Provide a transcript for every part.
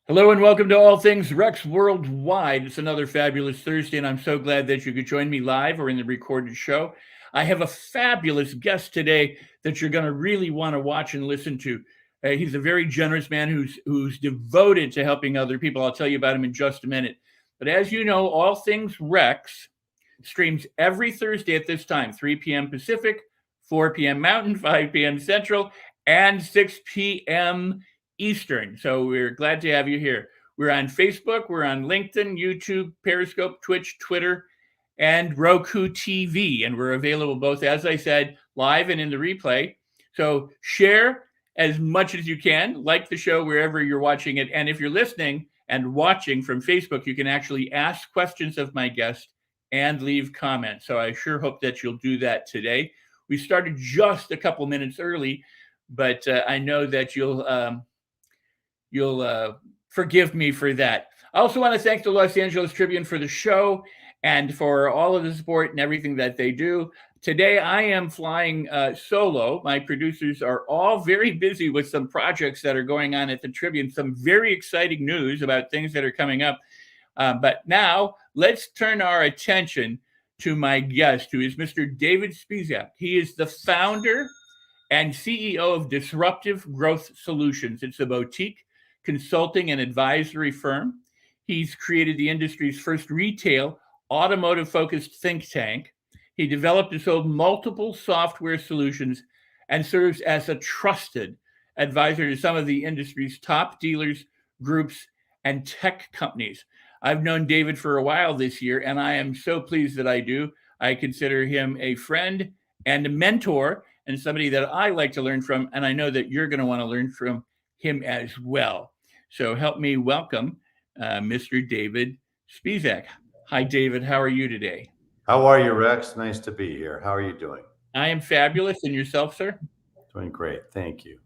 Hello and welcome to All Things Rex Worldwide. It's another fabulous Thursday, and I'm so glad that you could join me live or in the recorded show. I have a fabulous guest today that you're going to really want to watch and listen to. He's a very generous man who's devoted to helping other people. I'll tell you about him in just a minute. But as you know, All Things Rex streams every Thursday at this time, 3 p.m. Pacific, 4 p.m. Mountain, 5 p.m. Central, and 6 p.m. Eastern. So we're glad to have you here. We're on Facebook, we're on LinkedIn, YouTube, Periscope, Twitch, Twitter, and Roku TV. And we're available both, as I said, live and in the replay. So share as much as you can, like the show wherever you're watching it. And if you're listening and watching from Facebook, you can actually ask questions of my guest and leave comments. So I sure hope that you'll do that today. We started just a couple minutes early, but I know that you'll forgive me for that. I also want to thank the Los Angeles Tribune for the show and for all of the support and everything that they do. Today, I am flying solo. My producers are all very busy with some projects that are going on at the Tribune, some very exciting news about things that are coming up. But now, let's turn our attention to my guest, who is Mr. David Spizak. He is the founder and CEO of Disruptive Growth Solutions. It's a boutique consulting and advisory firm. He's created the industry's first retail, automotive focused think tank. He developed and sold multiple software solutions and serves as a trusted advisor to some of the industry's top dealers, groups, and tech companies. I've known David for a while this year, and I am so pleased that I do. I consider him a friend and a mentor and somebody that I like to learn from. And I know that you're going to want to learn from him as well. So help me welcome Mr. David Spizak. Hi, David. How are you today? How are you, Rex? Nice to be here. How are you doing? I am fabulous. And yourself, sir? Doing great. Thank you.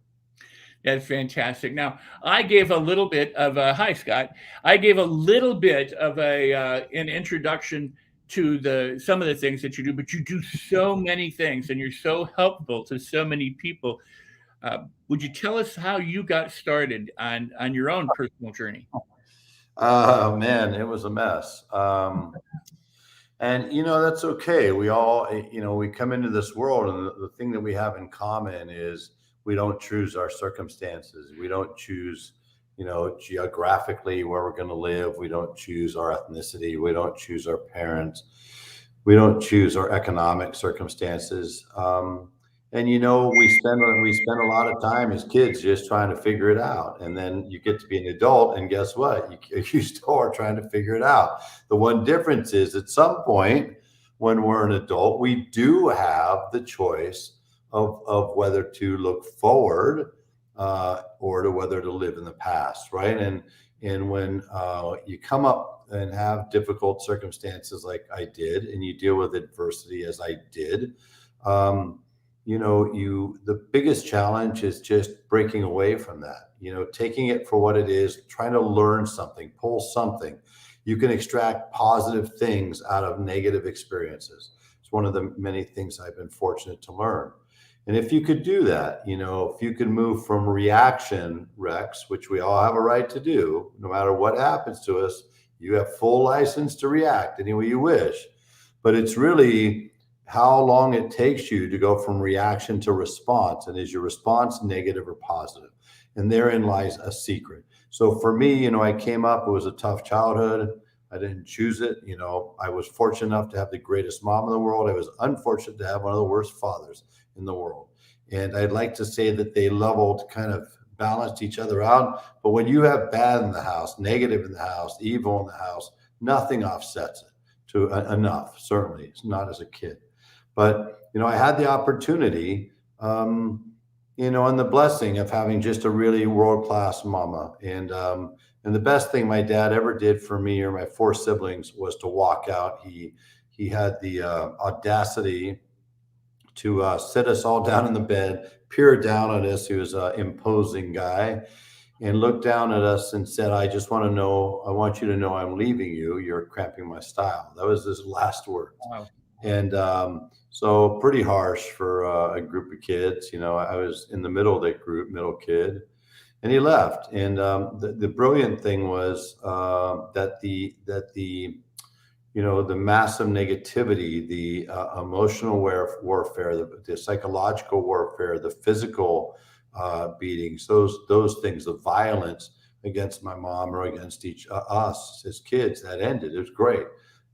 That's fantastic. Now, I gave a little bit of a hi, Scott. I gave a little bit of a an introduction to the some of the things that you do, but you do so many things, and you're so helpful to so many people. Would you tell us how you got started on your own personal journey? Man, it was a mess. And that's okay. We all, we come into this world, and the thing that we have in common is we don't choose our circumstances. We don't choose, geographically where we're going to live. We don't choose our ethnicity. We don't choose our parents. We don't choose our economic circumstances. And we spend a lot of time as kids just trying to figure it out, and then you get to be an adult, and guess what? You still are trying to figure it out. The one difference is, at some point when we're an adult, we do have the choice of whether to look forward, or to whether to live in the past, right? And when you come up and have difficult circumstances like I did, and you deal with adversity as I did. The biggest challenge is just breaking away from that, taking it for what it is, trying to learn something, pull something. You can extract positive things out of negative experiences. It's one of the many things I've been fortunate to learn. And if you could do that, if you could move from reaction, Rex, which we all have a right to do, no matter what happens to us, you have full license to react any way you wish. But it's really how long it takes you to go from reaction to response. And is your response negative or positive? And therein lies a secret. So for me, I came up, it was a tough childhood. I didn't choose it. I was fortunate enough to have the greatest mom in the world. I was unfortunate to have one of the worst fathers in the world. And I'd like to say that they leveled, kind of balanced each other out. But when you have bad in the house, negative in the house, evil in the house, nothing offsets it to enough. Certainly, it's not as a kid. But, I had the opportunity, and the blessing of having just a really world-class mama. And the best thing my dad ever did for me or my four siblings was to walk out. He had the audacity to sit us all down in the bed, peer down at us. He was an imposing guy, and looked down at us and said, I want you to know I'm leaving you. You're cramping my style. That was his last words. Wow. And so pretty harsh for a group of kids. I was in the middle of that group, middle kid. and he left. And the brilliant thing was that the massive negativity, the emotional warfare, the psychological warfare, the physical beatings, those things, the violence against my mom or against us as kids, that ended. It was great.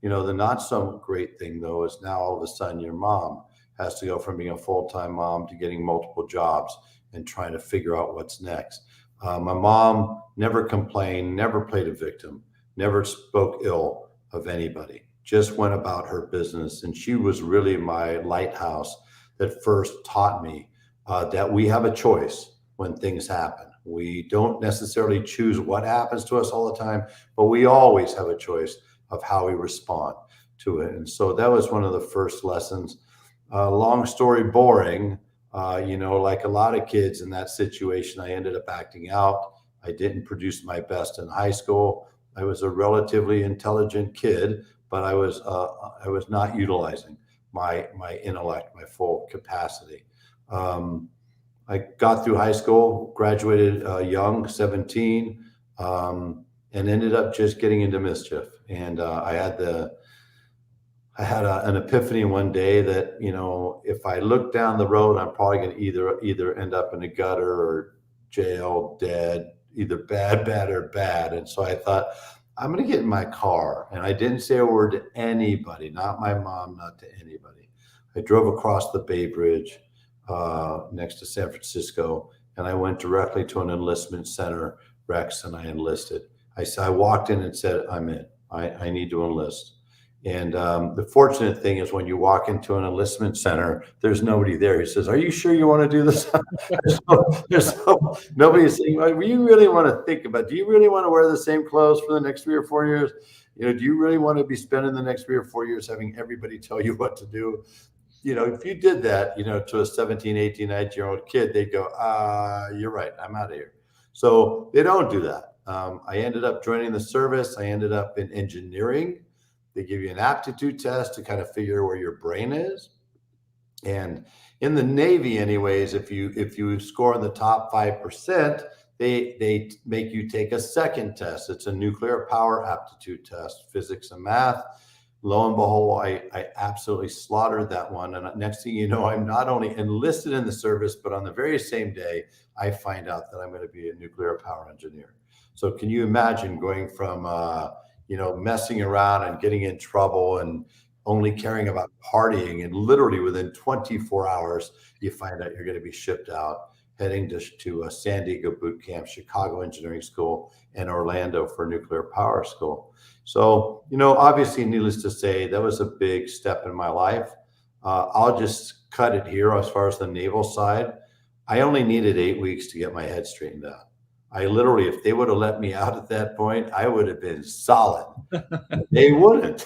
The not so great thing though is now all of a sudden your mom has to go from being a full-time mom to getting multiple jobs and trying to figure out what's next. My mom never complained, never played a victim, never spoke ill of anybody, just went about her business. And she was really my lighthouse that first taught me that we have a choice when things happen. We don't necessarily choose what happens to us all the time, but we always have a choice of how we respond to it. And so that was one of the first lessons. Long story boring, like a lot of kids in that situation, I ended up acting out. I didn't produce my best in high school. I was a relatively intelligent kid, but I was not utilizing my intellect, my full capacity. I got through high school, graduated young, 17, and ended up just getting into mischief. And I had an epiphany one day that, if I look down the road, I'm probably going to either end up in a gutter or jail, dead, either bad or bad. And so I thought, I'm going to get in my car. And I didn't say a word to anybody, not my mom, not to anybody. I drove across the Bay Bridge next to San Francisco, and I went directly to an enlistment center, Rex, and I enlisted. I walked in and said, I'm in. I need to enlist. And the fortunate thing is when you walk into an enlistment center, there's nobody there. He says, are you sure you want to do this? Nobody's saying, well, you really want to think about, do you really want to wear the same clothes for the next 3 or 4 years? Do you really want to be spending the next 3 or 4 years having everybody tell you what to do? If you did that, to a 17, 18, 19-year-old kid, they'd go, you're right, I'm out of here. So they don't do that. I ended up joining the service. I ended up in engineering. They give you an aptitude test to kind of figure where your brain is. And in the Navy, anyways, if you score in the top 5%, they make you take a second test. It's a nuclear power aptitude test, physics and math. Lo and behold, I absolutely slaughtered that one. And next thing you know, I'm not only enlisted in the service, but on the very same day, I find out that I'm going to be a nuclear power engineer. So can you imagine going from, messing around and getting in trouble and only caring about partying, and literally within 24 hours, you find out you're going to be shipped out, heading to San Diego boot camp, Chicago engineering school, and Orlando for nuclear power school. So, obviously, needless to say, that was a big step in my life. I'll just cut it here as far as the naval side. I only needed 8 weeks to get my head straightened out. I literally, if they would have let me out at that point, I would have been solid. They wouldn't.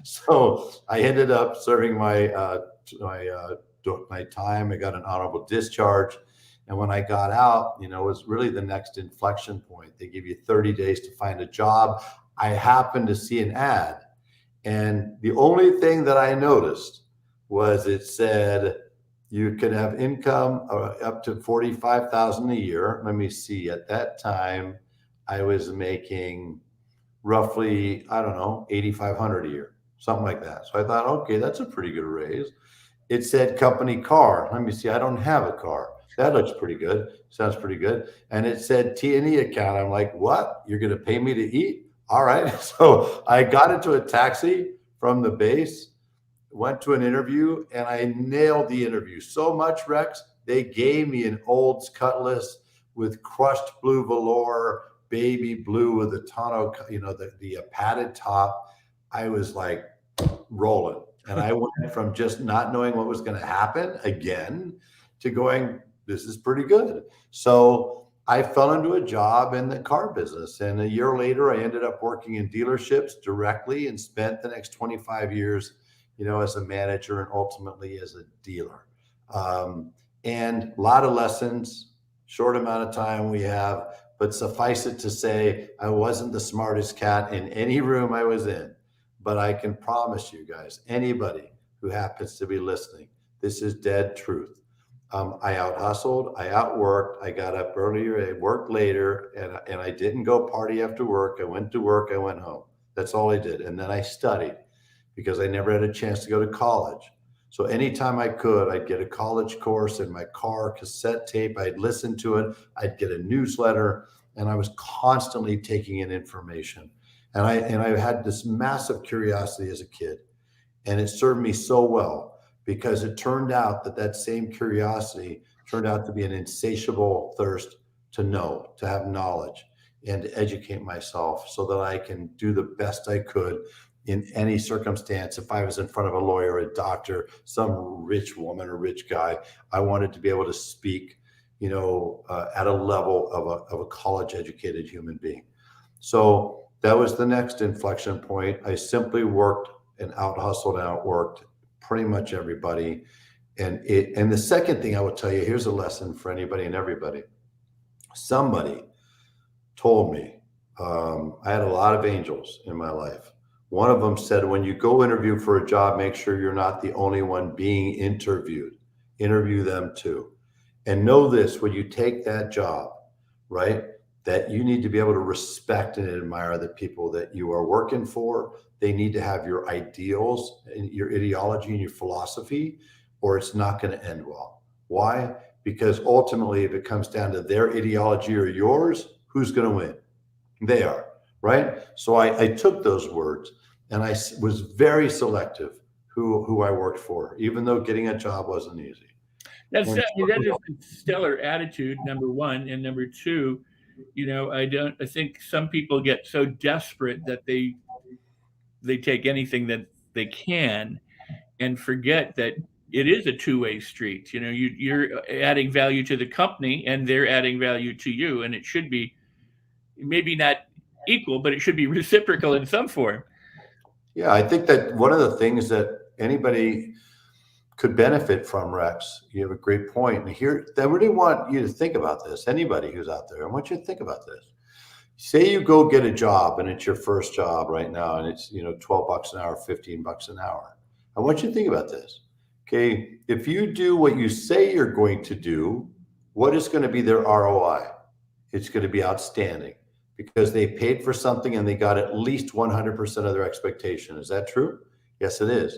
So I ended up serving my time. I got an honorable discharge. And when I got out, it was really the next inflection point. They give you 30 days to find a job. I happened to see an ad. And the only thing that I noticed was it said, you can have income up to $45,000 a year. Let me see. At that time, I was making roughly, $8,500 a year, something like that. So I thought, okay, that's a pretty good raise. It said company car. Let me see. I don't have a car. That looks pretty good. Sounds pretty good. And it said T&E account. I'm like, what? You're going to pay me to eat? All right. So I got into a taxi from the base, went to an interview, and I nailed the interview so much, Rex, they gave me an Olds Cutlass with crushed blue velour, baby blue with a tonneau, the padded top. I was like rolling. And I went from just not knowing what was going to happen again to going, this is pretty good. So I fell into a job in the car business. And a year later, I ended up working in dealerships directly and spent the next 25 years as a manager and ultimately as a dealer. And a lot of lessons, short amount of time we have, but suffice it to say, I wasn't the smartest cat in any room I was in, but I can promise you guys, anybody who happens to be listening, this is dead truth. I out hustled, I outworked, I got up earlier, I worked later, and I didn't go party after work. I went to work, I went home. That's all I did. And then I studied because I never had a chance to go to college. So anytime I could, I'd get a college course in my car, cassette tape, I'd listen to it, I'd get a newsletter, and I was constantly taking in information. And I had this massive curiosity as a kid, and it served me so well because it turned out that that same curiosity turned out to be an insatiable thirst to know, to have knowledge, and to educate myself so that I can do the best I could in any circumstance. If I was in front of a lawyer, a doctor, some rich woman or rich guy, I wanted to be able to speak, at a level of a college educated human being. So that was the next inflection point. I simply worked and out hustled and outworked pretty much everybody. And the second thing I will tell you, here's a lesson for anybody and everybody. Somebody told me, I had a lot of angels in my life. One of them said, when you go interview for a job, make sure you're not the only one being interviewed. Interview them too. And know this, when you take that job, right, that you need to be able to respect and admire the people that you are working for. They need to have your ideals and your ideology and your philosophy, or it's not going to end well. Why? Because ultimately, if it comes down to their ideology or yours, who's going to win? They are, right? So I took those words and I was very selective who I worked for, even though getting a job wasn't easy. That is a stellar attitude, number one. And number two, I think some people get so desperate that they take anything that they can and forget that it is a two-way street. You're adding value to the company and they're adding value to you. And it should be maybe not equal, but it should be reciprocal in some form. Yeah, I think that one of the things that anybody could benefit from, Rex, you have a great point. And here, I really want you to think about this. Anybody who's out there, I want you to think about this. Say you go get a job and it's your first job right now, and it's 12 bucks an hour, 15 bucks an hour. I want you to think about this. Okay, if you do what you say you're going to do, what is going to be their ROI? It's going to be outstanding because they paid for something and they got at least 100% of their expectation. Is that true? Yes, it is.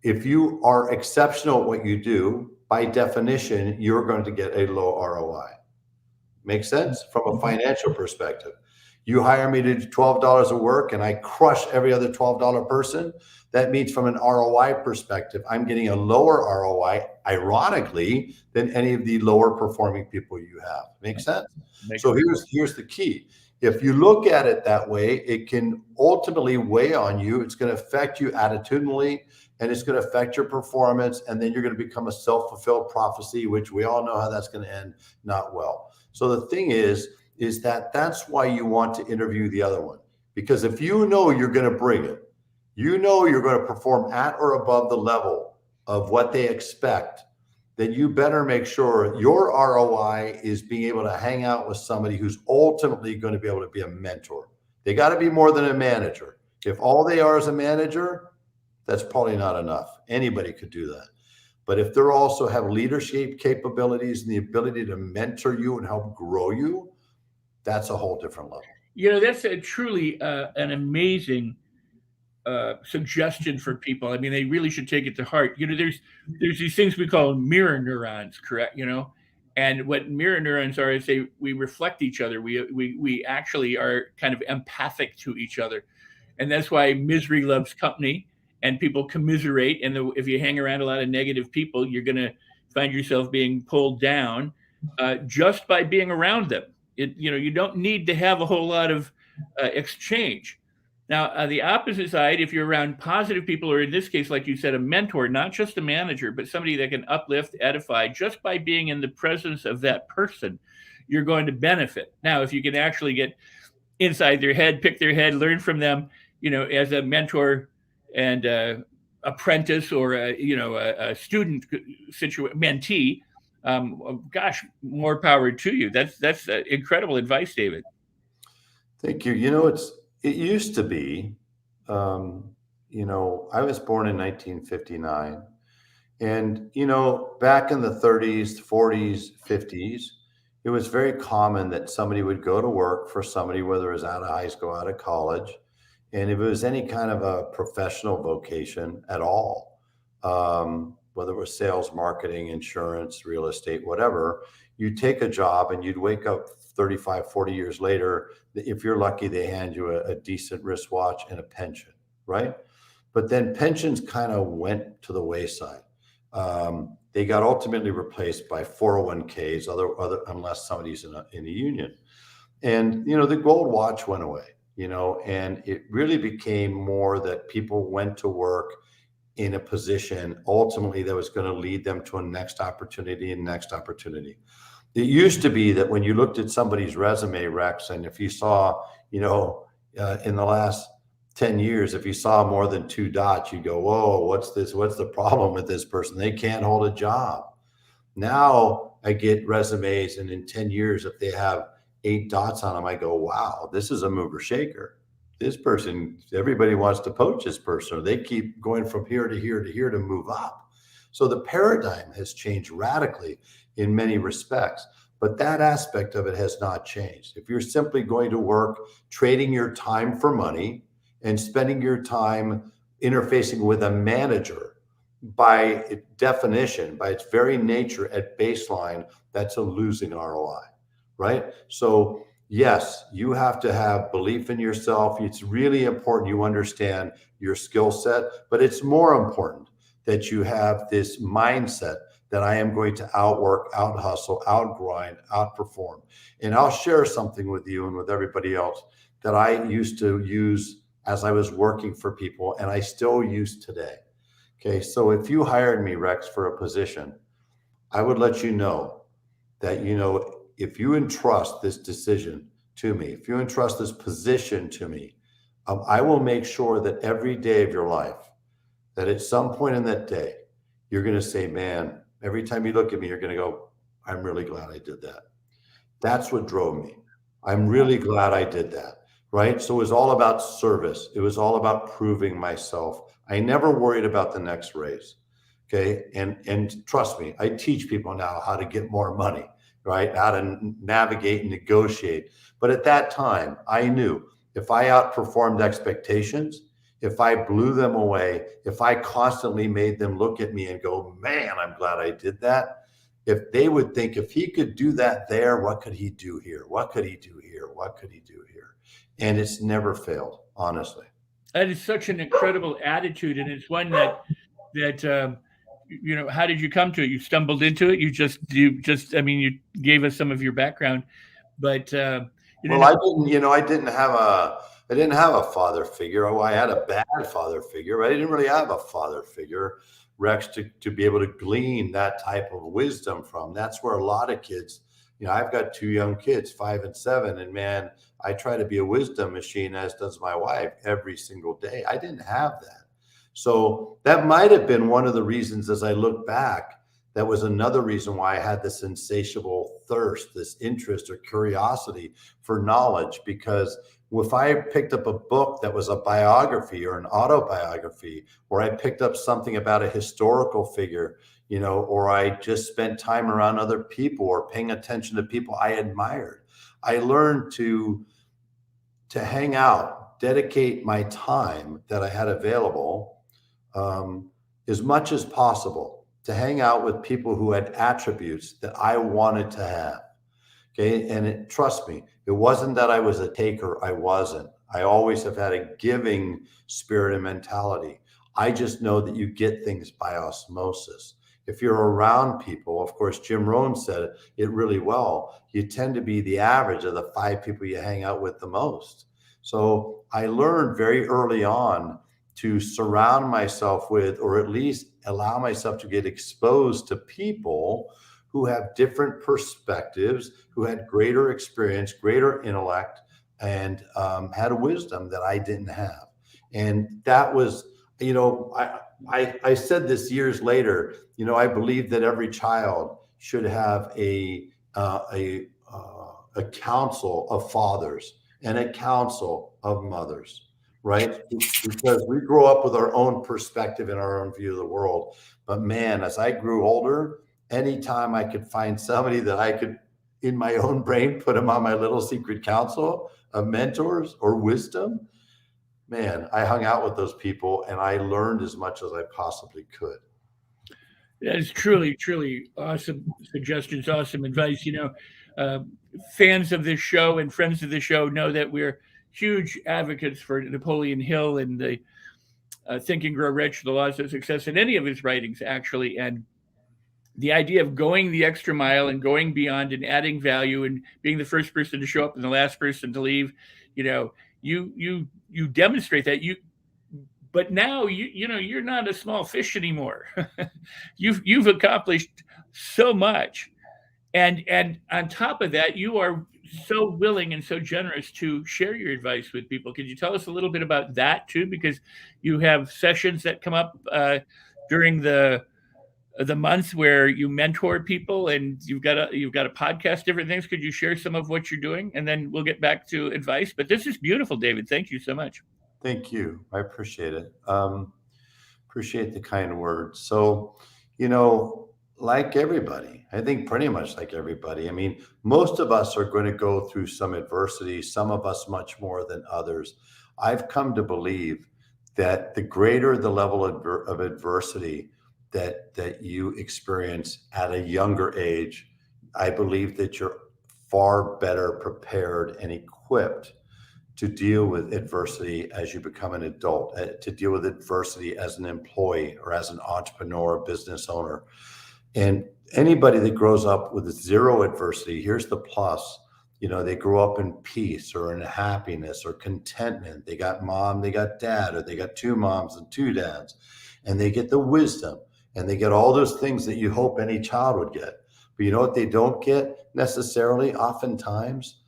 If you are exceptional at what you do, by definition, you're going to get a low ROI. Makes sense from a financial perspective. You hire me to do $12 of work and I crush every other $12 person. That means from an ROI perspective, I'm getting a lower ROI, ironically, than any of the lower performing people you have. Make sense? So here's the key. If you look at it that way, it can ultimately weigh on you. It's going to affect you attitudinally, and it's going to affect your performance. And then you're going to become a self-fulfilled prophecy, which we all know how that's going to end not well. So the thing is that's why you want to interview the other one. Because if you know you're going to bring it, you're going to perform at or above the level of what they expect, then you better make sure your ROI is being able to hang out with somebody who's ultimately going to be able to be a mentor. They got to be more than a manager. If all they are is a manager, that's probably not enough. Anybody could do that. But if they're also have leadership capabilities and the ability to mentor you and help grow you, that's a whole different level. That's truly an amazing suggestion for people. I mean, they really should take it to heart. There's these things we call mirror neurons, correct? And what mirror neurons are is we reflect each other. We actually are kind of empathic to each other, and that's why misery loves company, and people commiserate. And if you hang around a lot of negative people, you're going to find yourself being pulled down just by being around them. You don't need to have a whole lot of exchange. Now, the opposite side, if you're around positive people, or in this case, like you said, a mentor, not just a manager, but somebody that can uplift, edify, just by being in the presence of that person, you're going to benefit. Now, if you can actually get inside their head, pick their head, learn from them, as a mentor and apprentice or a student mentee, gosh, more power to you. That's incredible advice, David. Thank you. It used to be, I was born in 1959, And, back in the 30s, 40s, 50s, it was very common that somebody would go to work for somebody, whether it was out of high school, out of college, and if it was any kind of a professional vocation at all, whether it was sales, marketing, insurance, real estate, whatever, you'd take a job and you'd wake up 35, 40 years later. If you're lucky, they hand you a decent wristwatch and a pension, right? But then pensions kind of went to the wayside. They got ultimately replaced by 401ks, unless somebody's in a union. And the gold watch went away, and it really became more that people went to work in a position ultimately that was going to lead them to a next opportunity and next opportunity. It used to be that when you looked at somebody's resume, Rex, and if you saw, in the last 10 years, if you saw more than 2 dots, you go, whoa, what's this? What's the problem with this person? They can't hold a job. Now I get resumes, and in 10 years, if they have 8 dots on them, I go, wow, this is a mover shaker. This person, everybody wants to poach this person, or they keep going from here to here to here to move up. So the paradigm has changed radically in many respects, but that aspect of it has not changed. If you're simply going to work, trading your time for money and spending your time interfacing with a manager, by definition, by its very nature at baseline, that's a losing ROI, right? So yes, you have to have belief in yourself. It's really important you understand your skill set, but it's more important that you have this mindset that I am going to outwork, out hustle, out grind, outperform. And I'll share something with you and with everybody else that I used to use as I was working for people, and I still use today. Okay, so if you hired me, Rex, for a position, I would let you know that, if you entrust this decision to me, if you entrust this position to me, I will make sure that every day of your life, that at some point in that day, you're going to say, man, every time you look at me, you're going to go, I'm really glad I did that. That's what drove me. I'm really glad I did that. Right. So it was all about service. It was all about proving myself. I never worried about the next raise. Okay. And trust me, I teach people now how to get more money, right? How to navigate and negotiate. But at that time, I knew if I outperformed expectations, if I blew them away, if I constantly made them look at me and go, man, I'm glad I did that. If they would think, if he could do that there, what could he do here? What could he do here? What could he do here? And it's never failed, honestly. That is such an incredible attitude, and it's one that how did you come to it? You stumbled into it. I mean, you gave us some of your background, but well, I didn't have a father figure. Oh, I had a bad father figure, but I didn't really have a father figure, Rex, to be able to glean that type of wisdom from. That's where a lot of kids, I've got 2 young kids, 5 and 7, and man, I try to be a wisdom machine, as does my wife, every single day. I didn't have that. So that might have been one of the reasons, as I look back, that was another reason why I had this insatiable thirst, this interest or curiosity for knowledge. Because if I picked up a book that was a biography or an autobiography, or I picked up something about a historical figure, or I just spent time around other people or paying attention to people I admired, I learned to hang out, dedicate my time that I had available as much as possible to hang out with people who had attributes that I wanted to have. Okay. And trust me, it wasn't that I was a taker. I wasn't. I always have had a giving spirit and mentality. I just know that you get things by osmosis. If you're around people, of course, Jim Rohn said it really well, you tend to be the average of the 5 people you hang out with the most. So I learned very early on to surround myself with, or at least allow myself to get exposed to people who have different perspectives, who had greater experience, greater intellect, and had a wisdom that I didn't have. And that was, I said this years later, I believe that every child should have a council of fathers and a council of mothers, right? Because we grow up with our own perspective and our own view of the world. But man, as I grew older, anytime I could find somebody that I could, in my own brain, put them on my little secret council of mentors or wisdom, man, I hung out with those people and I learned as much as I possibly could. That is truly, truly awesome suggestions, awesome advice. Uh, Fans of this show and friends of the show know that we're huge advocates for Napoleon Hill and the Think and Grow Rich, The Laws of Success, in any of his writings, actually. And the idea of going the extra mile and going beyond and adding value and being the first person to show up and the last person to leave, you demonstrate that. But now you're not a small fish anymore. You've accomplished so much, and on top of that, you are so willing and so generous to share your advice with people. Could you tell us a little bit about that too? Because you have sessions that come up during the month where you mentor people, and you've got a podcast, different things. Could you share some of what you're doing, and then we'll get back to advice? But this is beautiful, David. Thank you so much. Thank you. I appreciate it. Appreciate the kind words. So, like everybody, I think pretty much like everybody, I mean, most of us are going to go through some adversity, some of us much more than others. I've come to believe that the greater the level of adversity that you experience at a younger age, I believe that you're far better prepared and equipped to deal with adversity as you become an adult, to deal with adversity as an employee or as an entrepreneur, business owner. And anybody that grows up with zero adversity, here's the plus, they grow up in peace or in happiness or contentment. They got mom, they got dad, or they got two moms and two dads, and they get the wisdom and they get all those things that you hope any child would get. But you know what they don't get necessarily? Oftentimes,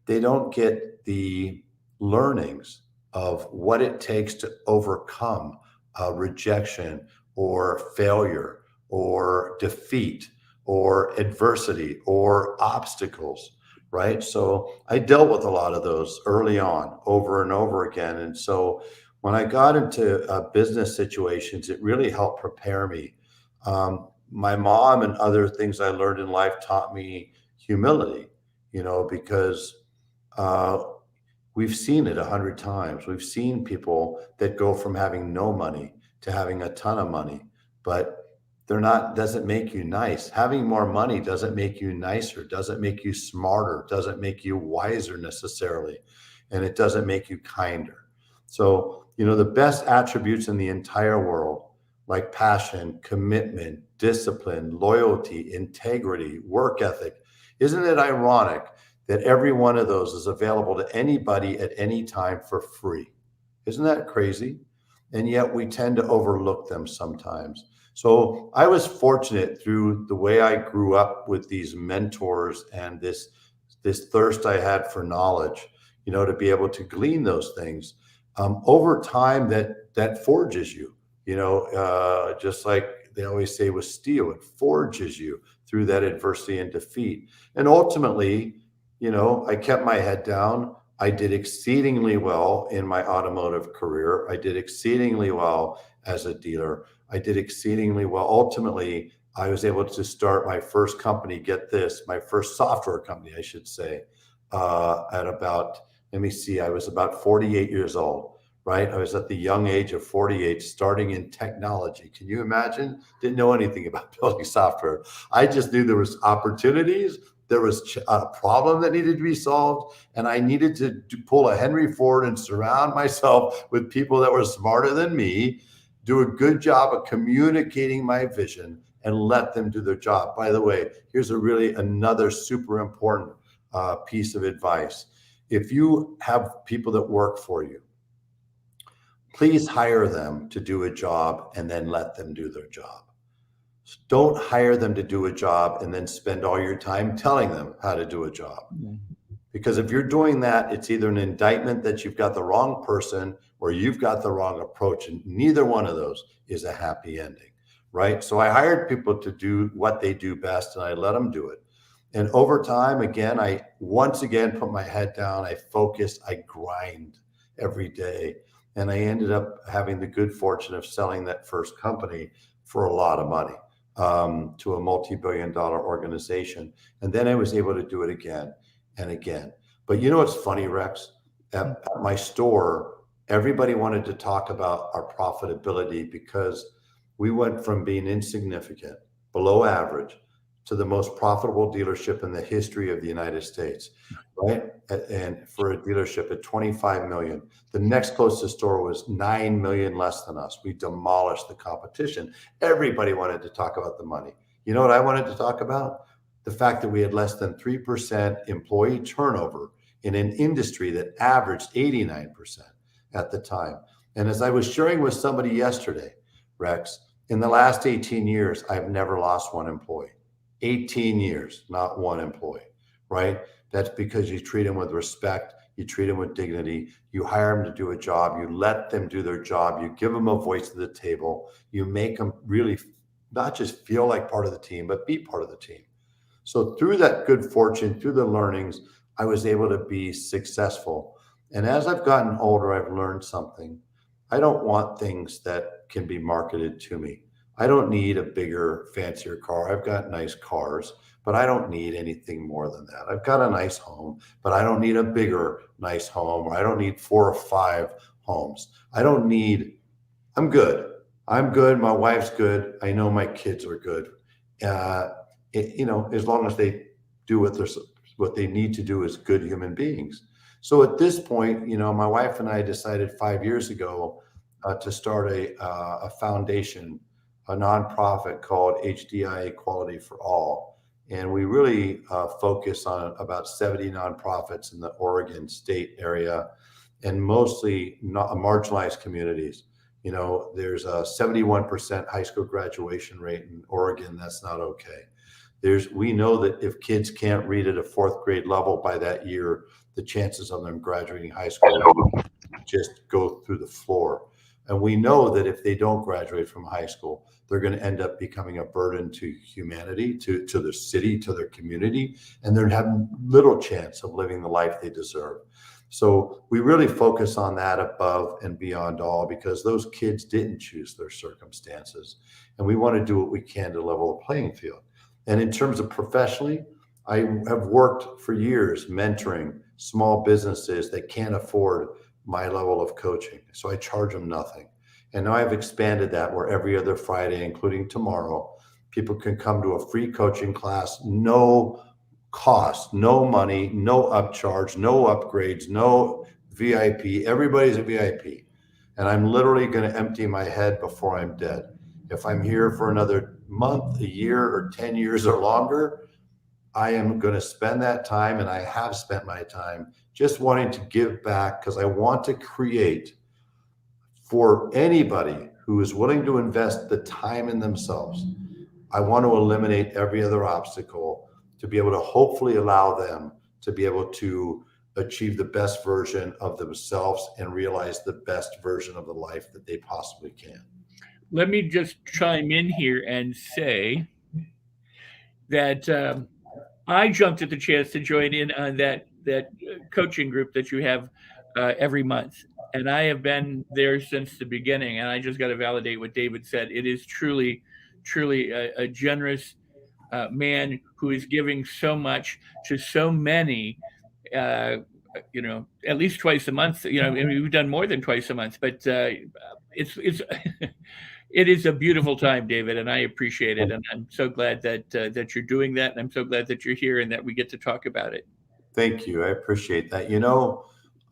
they don't get the learnings of what it takes to overcome rejection or failure or defeat or adversity or obstacles, right? So I dealt with a lot of those early on, over and over again. And so when I got into business situations, it really helped prepare me. My mom and other things I learned in life taught me humility, because we've seen it 100 times. We've seen people that go from having no money to having a ton of money, but doesn't make you nice. Having more money doesn't make you nicer, doesn't make you smarter, doesn't make you wiser necessarily, and it doesn't make you kinder. So, the best attributes in the entire world, like passion, commitment, discipline, loyalty, integrity, work ethic, isn't it ironic that every one of those is available to anybody at any time for free? Isn't that crazy? And yet we tend to overlook them sometimes. So I was fortunate through the way I grew up with these mentors and this thirst I had for knowledge, to be able to glean those things. Over time, that forges you, just like they always say with steel, it forges you through that adversity and defeat. And ultimately, I kept my head down. I did exceedingly well in my automotive career. I did exceedingly well as a dealer. I did exceedingly well. Ultimately, I was able to start my first company, get this, my first software company, I should say, at about, I was about 48 years old, right? I was at the young age of 48, starting in technology. Can you imagine? Didn't know anything about building software. I just knew there was opportunities. There was a problem that needed to be solved, and I needed to pull a Henry Ford and surround myself with people that were smarter than me, do a good job of communicating my vision, and let them do their job. By the way, here's another super important piece of advice. If you have people that work for you, please hire them to do a job and then let them do their job. Don't hire them to do a job and then spend all your time telling them how to do a job. Because if you're doing that, it's either an indictment that you've got the wrong person or you've got the wrong approach. And neither one of those is a happy ending, right? So I hired people to do what they do best and I let them do it. And over time, again, I once again put my head down, I focused, I grind. every day. And I ended up having the good fortune of selling that first company for a lot of money to a multi-billion-dollar organization. And then I was able to do it again and again. But you know what's funny, Rex? At my store, everybody wanted to talk about our profitability because we went from being insignificant, below average, to the most profitable dealership in the history of the United States, right? And for a dealership at 25 million, the next closest store was 9 million less than us. We demolished the competition. Everybody wanted to talk about the money. You know what I wanted to talk about? The fact that we had less than 3% employee turnover in an industry that averaged 89% at the time. And as I was sharing with somebody yesterday, Rex, in the last 18 years, I've never lost one employee. 18 years, not one employee, right? That's because you treat them with respect, you treat them with dignity, you hire them to do a job, you let them do their job, you give them a voice at the table, you make them really not just feel like part of the team, but be part of the team. So through that good fortune, through the learnings, I was able to be successful. And as I've gotten older, I've learned something. I don't want things that can be marketed to me. I don't need a bigger, fancier car. I've got nice cars, but I don't need anything more than that. I've got a nice home, but I don't need a bigger, nice home, or I don't need 4 or 5 homes. I'm good. I'm good. My wife's good. I know my kids are good. As long as they do what they need to do as good human beings. So at this point, my wife and I decided 5 years ago to start a foundation, a nonprofit called HDI Equality for All. And we really focus on about 70 nonprofits in the Oregon state area and mostly marginalized communities. There's a 71% high school graduation rate in Oregon. That's not okay. We know that if kids can't read at a 4th grade level by that year, the chances of them graduating high school just go through the floor. And we know that if they don't graduate from high school, they're going to end up becoming a burden to humanity, to the city, to their community, and they're having little chance of living the life they deserve. So we really focus on that above and beyond all, because those kids didn't choose their circumstances. And we want to do what we can to level the playing field. And in terms of professionally, I have worked for years mentoring small businesses that can't afford my level of coaching. So I charge them nothing. And now I've expanded that where every other Friday, including tomorrow, people can come to a free coaching class, no cost, no money, no upcharge, no upgrades, no VIP. Everybody's a VIP. And I'm literally going to empty my head before I'm dead. If I'm here for another month, a year, or 10 years or longer, I am going to spend that time, and I have spent my time just wanting to give back, because I want to create for anybody who is willing to invest the time in themselves. I want to eliminate every other obstacle to be able to hopefully allow them to be able to achieve the best version of themselves and realize the best version of the life that they possibly can. Let me just chime in here and say that I jumped at the chance to join in on that coaching group that you have every month. And I have been there since the beginning. And I just got to validate what David said. It is truly, truly a generous man who is giving so much to so many, at least twice a month. We've done more than twice a month, but it's it is a beautiful time, David, and I appreciate it. And I'm so glad that you're doing that. And I'm so glad that you're here and that we get to talk about it. Thank you. I appreciate that.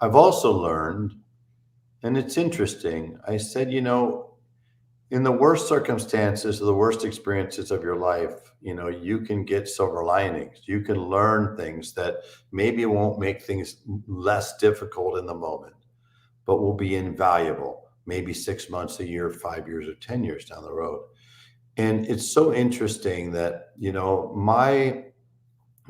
I've also learned, and it's interesting, I said, in the worst circumstances, the worst experiences of your life, you can get silver linings. You can learn things that maybe won't make things less difficult in the moment, but will be invaluable, maybe 6 months, a year, 5 years, or 10 years down the road. And it's so interesting that, my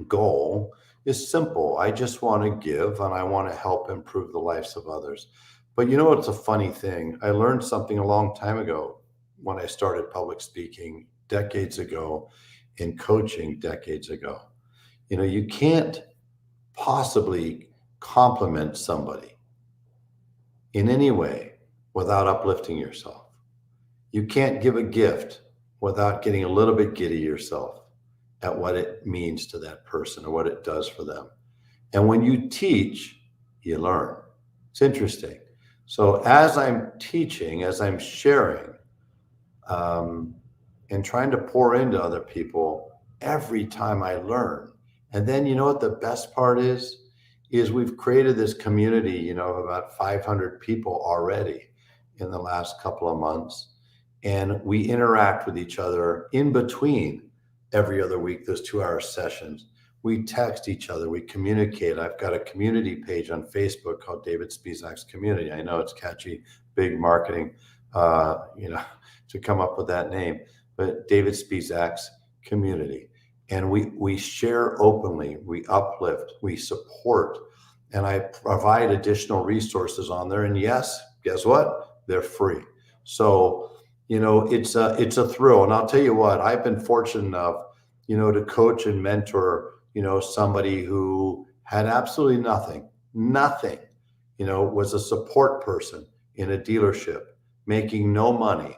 goal is simple. I just want to give, and I want to help improve the lives of others. But it's a funny thing. I learned something a long time ago when I started public speaking decades ago and coaching decades ago. You can't possibly compliment somebody in any way without uplifting yourself. You can't give a gift without getting a little bit giddy yourself at what it means to that person or what it does for them. And when you teach, you learn. It's interesting. So as I'm teaching, as I'm sharing, and trying to pour into other people, every time I learn. And then you know what the best part is we've created this community, of about 500 people already in the last couple of months. And we interact with each other in between every other week, those 2-hour sessions. We text each other, we communicate. I've got a community page on Facebook called David Spizak's Community. I know it's catchy, big marketing, to come up with that name, but David Spizak's Community. And we share openly, we uplift, we support, and I provide additional resources on there. And yes, guess what? They're free. So, it's a thrill. And I'll tell you what, I've been fortunate enough, to coach and mentor, somebody who had absolutely nothing, was a support person in a dealership, making no money.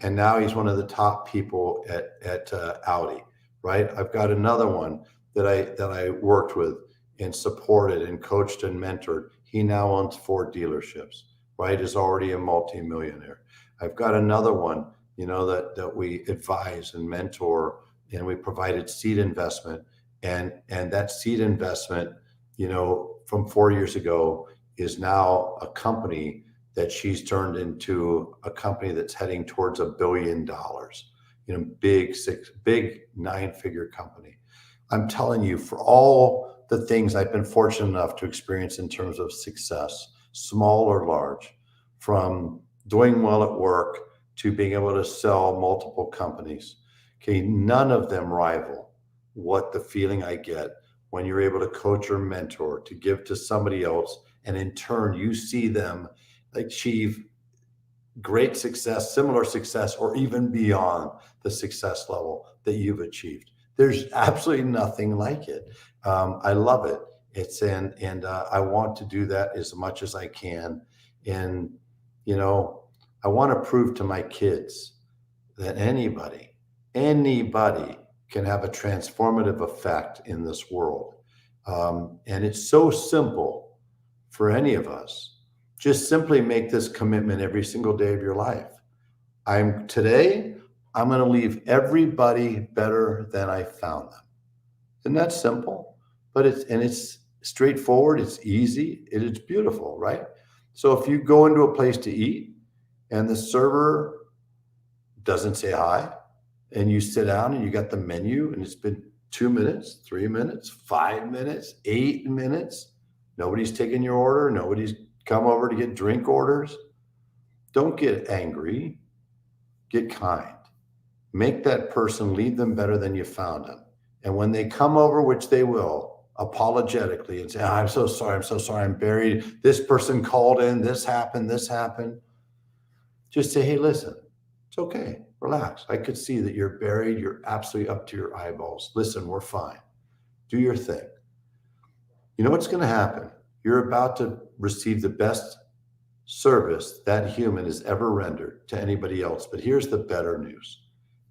And now he's one of the top people at Audi, right? I've got another one that I worked with and supported and coached and mentored. He now owns 4 dealerships, right? Is already a multimillionaire. I've got another one, that we advise and mentor, and we provided seed investment. And that seed investment, from 4 years ago is now a company that she's turned into a company that's heading towards $1 billion, big 9-figure company. I'm telling you, for all the things I've been fortunate enough to experience in terms of success, small or large, from doing well at work to being able to sell multiple companies, okay, none of them rival what the feeling I get when you're able to coach or mentor, to give to somebody else, and in turn, you see them achieve great success, similar success, or even beyond the success level that you've achieved. There's absolutely nothing like it. I love it. And I want to do that as much as I can. And, I want to prove to my kids that anybody can have a transformative effect in this world. And it's so simple for any of us. Just simply make this commitment every single day of your life. I'm going to leave everybody better than I found them. Isn't that simple? But it's straightforward. It's easy. It's beautiful, right? So if you go into a place to eat and the server doesn't say hi, and you sit down and you got the menu and it's been 2 minutes, 3 minutes, 5 minutes, 8 minutes, nobody's taken your order, nobody's come over to get drink orders, don't get angry, get kind. Make that person, leave them better than you found them. And when they come over, which they will, apologetically, and say, I'm so sorry, I'm buried. This person called in, this happened. Just say, hey, listen, it's okay, relax. I could see that you're buried. You're absolutely up to your eyeballs. Listen, we're fine. Do your thing. You know what's going to happen? You're about to receive the best service that human has ever rendered to anybody else. But here's the better news.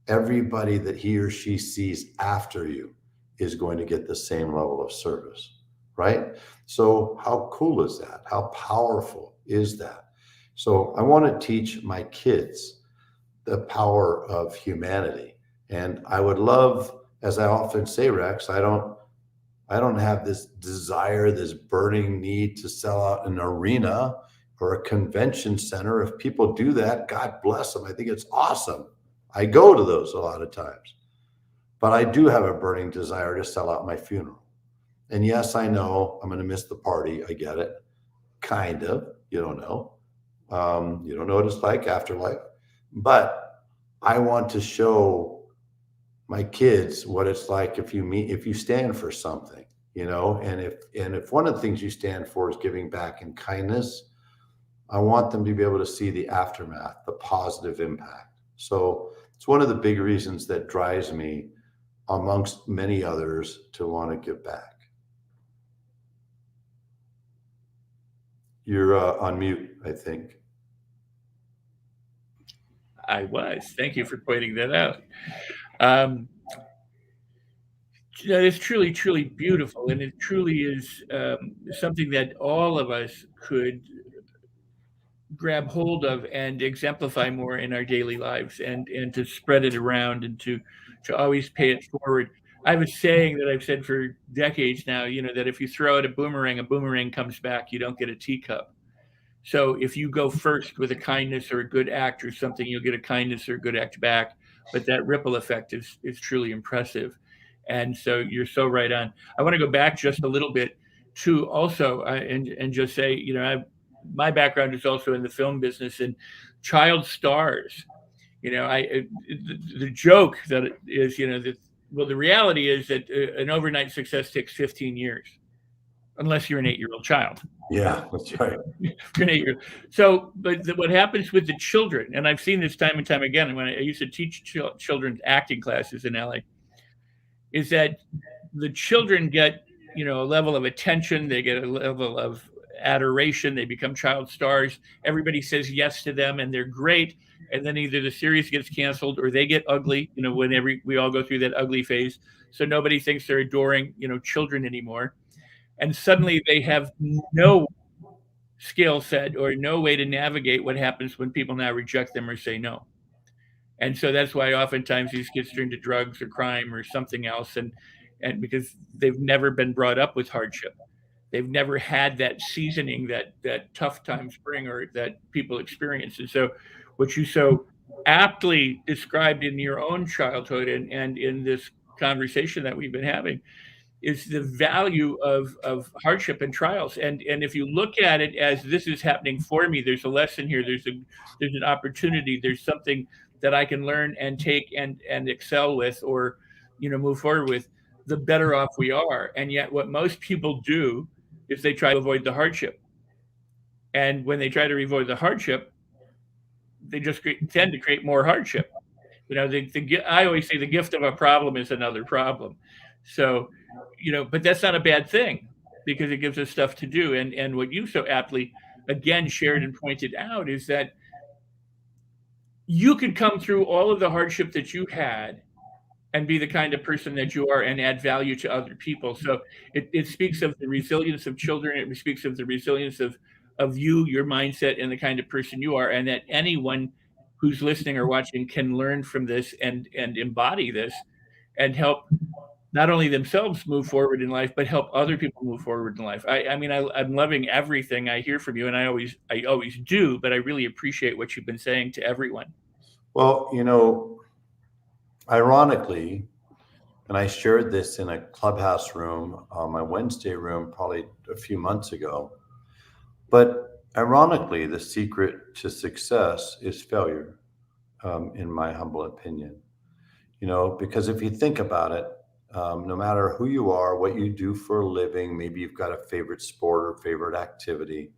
Everybody that he or she sees after you is going to get the same level of service, right? So how cool is that? How powerful is that? So I want to teach my kids the power of humanity. And I would love, as I often say, Rex, I don't have this desire, this burning need to sell out an arena or a convention center. If people do that, God bless them. I think it's awesome. I go to those a lot of times. But I do have a burning desire to sell out my funeral. And yes, I know I'm going to miss the party. I get it. Kind of. You don't know. You don't know what it's like afterlife. But I want to show my kids what it's like if you stand for something, and if one of the things you stand for is giving back and kindness, I want them to be able to see the aftermath, the positive impact. So it's one of the big reasons that drives me, amongst many others, to want to give back. You're on mute, I think. I was. Thank you for pointing that out. Um, it's truly, truly beautiful, and it truly is something that all of us could grab hold of and exemplify more in our daily lives, and to spread it around, and to always pay it forward. I have a saying that I've said for decades now, that if you throw out a boomerang comes back. You don't get a teacup. So if you go first with a kindness or a good act or something, you'll get a kindness or a good act back. But that ripple effect is truly impressive. And so you're so right on. I want to go back just a little bit to also and just say, my background is also in the film business and child stars. The joke that is, that well, the reality is that an overnight success takes 15 years, unless you're an 8-year-old child. Yeah, that's right. So, but what happens with the children, and I've seen this time and time again, when I used to teach children's acting classes in LA, is that the children get, a level of attention, they get a level of adoration, they become child stars. Everybody says yes to them, and they're great. And then either the series gets canceled or they get ugly. Whenever we all go through that ugly phase, so nobody thinks they're adoring, children anymore. And suddenly they have no skill set or no way to navigate what happens when people now reject them or say no. And so that's why oftentimes these kids turn to drugs or crime or something else, and because they've never been brought up with hardship. They've never had that seasoning that tough times bring or that people experience. And so what you so aptly described in your own childhood and in this conversation that we've been having is the value of hardship and trials. And if you look at it as this is happening for me, there's a lesson here, there's an opportunity, there's something that I can learn and take and excel with, or move forward with, the better off we are. And yet what most people do is they try to avoid the hardship. And when they try to avoid the hardship, they just tend to create more hardship. I always say the gift of a problem is another problem. So, but that's not a bad thing, because it gives us stuff to do. And what you so aptly again shared and pointed out is that you could come through all of the hardship that you had and be the kind of person that you are and add value to other people. So it speaks of the resilience of children. It speaks of the resilience of you, your mindset, and the kind of person you are, and that anyone who's listening or watching can learn from this and embody this and help not only themselves move forward in life, but help other people move forward in life. I'm loving everything I hear from you, and I always do, but I really appreciate what you've been saying to everyone. Well, ironically, and I shared this in a clubhouse room, my Wednesday room, probably a few months ago, but ironically, the secret to success is failure, in my humble opinion. Because if you think about it, no matter who you are, what you do for a living, maybe you've got a favorite sport or favorite activity.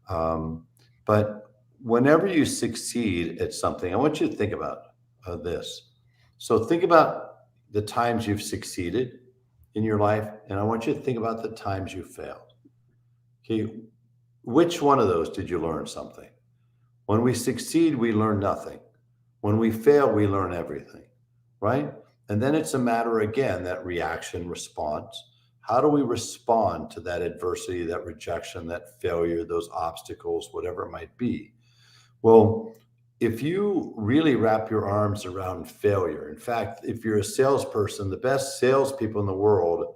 But whenever you succeed at something, I want you to think about this. So think about the times you've succeeded in your life, and I want you to think about the times you failed. Okay, which one of those did you learn something? When we succeed, we learn nothing. When we fail, we learn everything, right? And then it's a matter, again, that reaction response. How do we respond to that adversity, that rejection, that failure, those obstacles, whatever it might be? Well, if you really wrap your arms around failure, in fact, if you're a salesperson, the best salespeople in the world,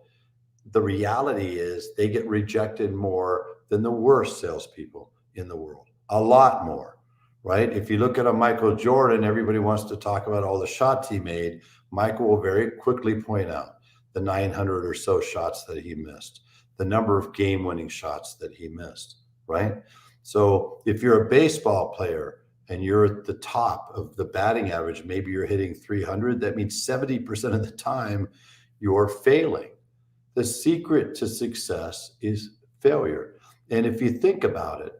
the reality is they get rejected more than the worst salespeople in the world, a lot more, right? If you look at a Michael Jordan, everybody wants to talk about all the shots he made. Michael will very quickly point out the 900 or so shots that he missed, the number of game-winning shots that he missed, right? So if you're a baseball player and you're at the top of the batting average, maybe you're hitting 300, that means 70% of the time you're failing. The secret to success is failure. And if you think about it,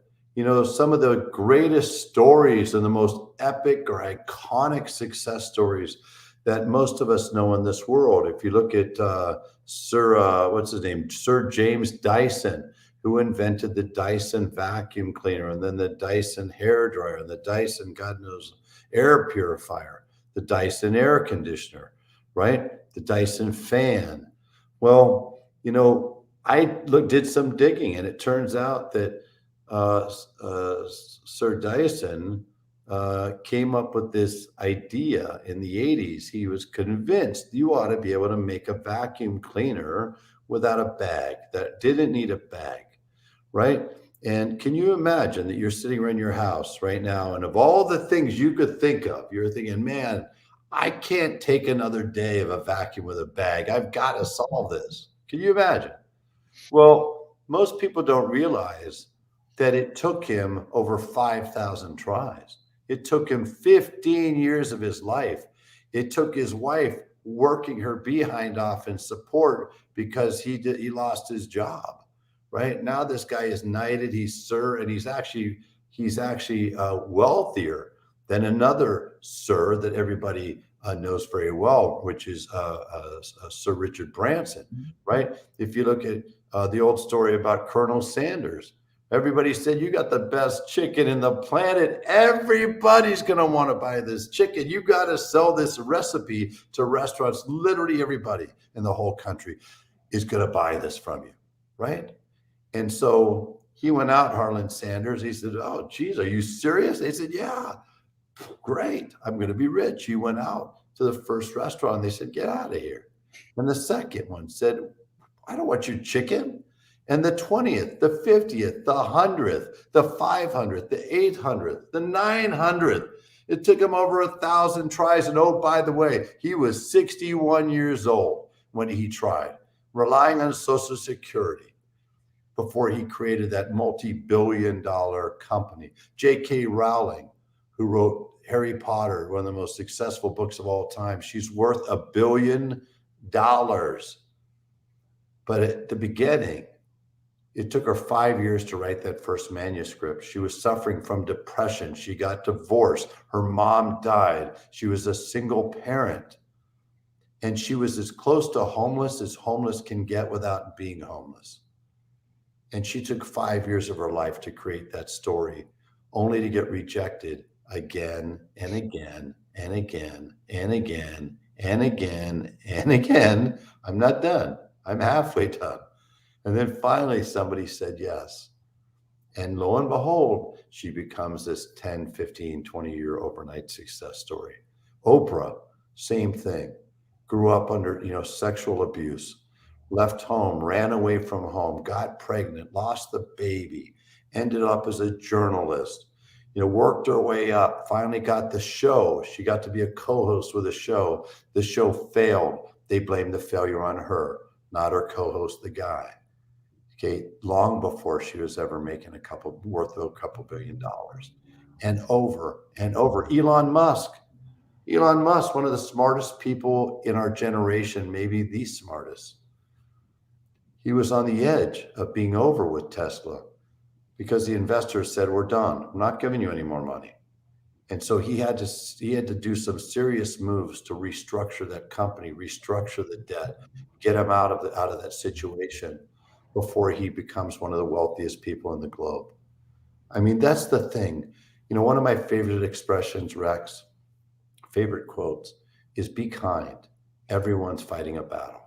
some of the greatest stories and the most epic or iconic success stories that most of us know in this world. If you look at Sir James Dyson, who invented the Dyson vacuum cleaner, and then the Dyson hair dryer, and the Dyson, God knows, air purifier, the Dyson air conditioner, right? The Dyson fan. Well, I did some digging, and it turns out that Sir Dyson came up with this idea in the 80s. He was convinced you ought to be able to make a vacuum cleaner without a bag, that didn't need a bag, right? And can you imagine that you're sitting around your house right now, and of all the things you could think of, you're thinking, man, I can't take another day of a vacuum with a bag. I've got to solve this. Can you imagine? Well, most people don't realize that it took him over 5,000 tries. It took him 15 years of his life. It took his wife working her behind off in support because he lost his job. Right now, this guy is knighted. He's sir, and he's actually wealthier than another sir that everybody knows very well, which is Sir Richard Branson. Right? If you look at the old story about Colonel Sanders, everybody said, you got the best chicken in the planet. Everybody's going to want to buy this chicken. You got to sell this recipe to restaurants. Literally everybody in the whole country is going to buy this from you, right? And so he went out, Harlan Sanders. He said, oh, geez, are you serious? They said, yeah, great. I'm going to be rich. He went out to the first restaurant. They said, get out of here. And the second one said, I don't want your chicken. And the 20th, the 50th, the 100th, the 500th, the 800th, the 900th. It took him over 1,000 tries. And oh, by the way, he was 61 years old when he tried, relying on Social Security before he created that multi-billion-dollar company. J.K. Rowling, who wrote Harry Potter, one of the most successful books of all time, she's worth $1 billion. But at the beginning, it took her 5 years to write that first manuscript. She was suffering from depression. She got divorced. Her mom died. She was a single parent. And she was as close to homeless as homeless can get without being homeless. And she took 5 years of her life to create that story, only to get rejected again and again and again and again and again and again. I'm not done. I'm halfway done. And then finally somebody said yes. And lo and behold, she becomes this 10, 15, 20-year overnight success story. Oprah, same thing. Grew up under, sexual abuse, left home, ran away from home, got pregnant, lost the baby, ended up as a journalist, worked her way up, finally got the show. She got to be a co-host with a show. The show failed. They blamed the failure on her, not her co-host, the guy. Okay, long before she was ever making worth a couple $1 billion. And over and over. Elon Musk, one of the smartest people in our generation, maybe the smartest. He was on the edge of being over with Tesla because the investors said, we're done. I'm not giving you any more money. And so he had to do some serious moves to restructure that company, restructure the debt, get him out of that situation before he becomes one of the wealthiest people in the globe. I mean, that's the thing. One of my favorite expressions, Rex, favorite quotes, is be kind. Everyone's fighting a battle.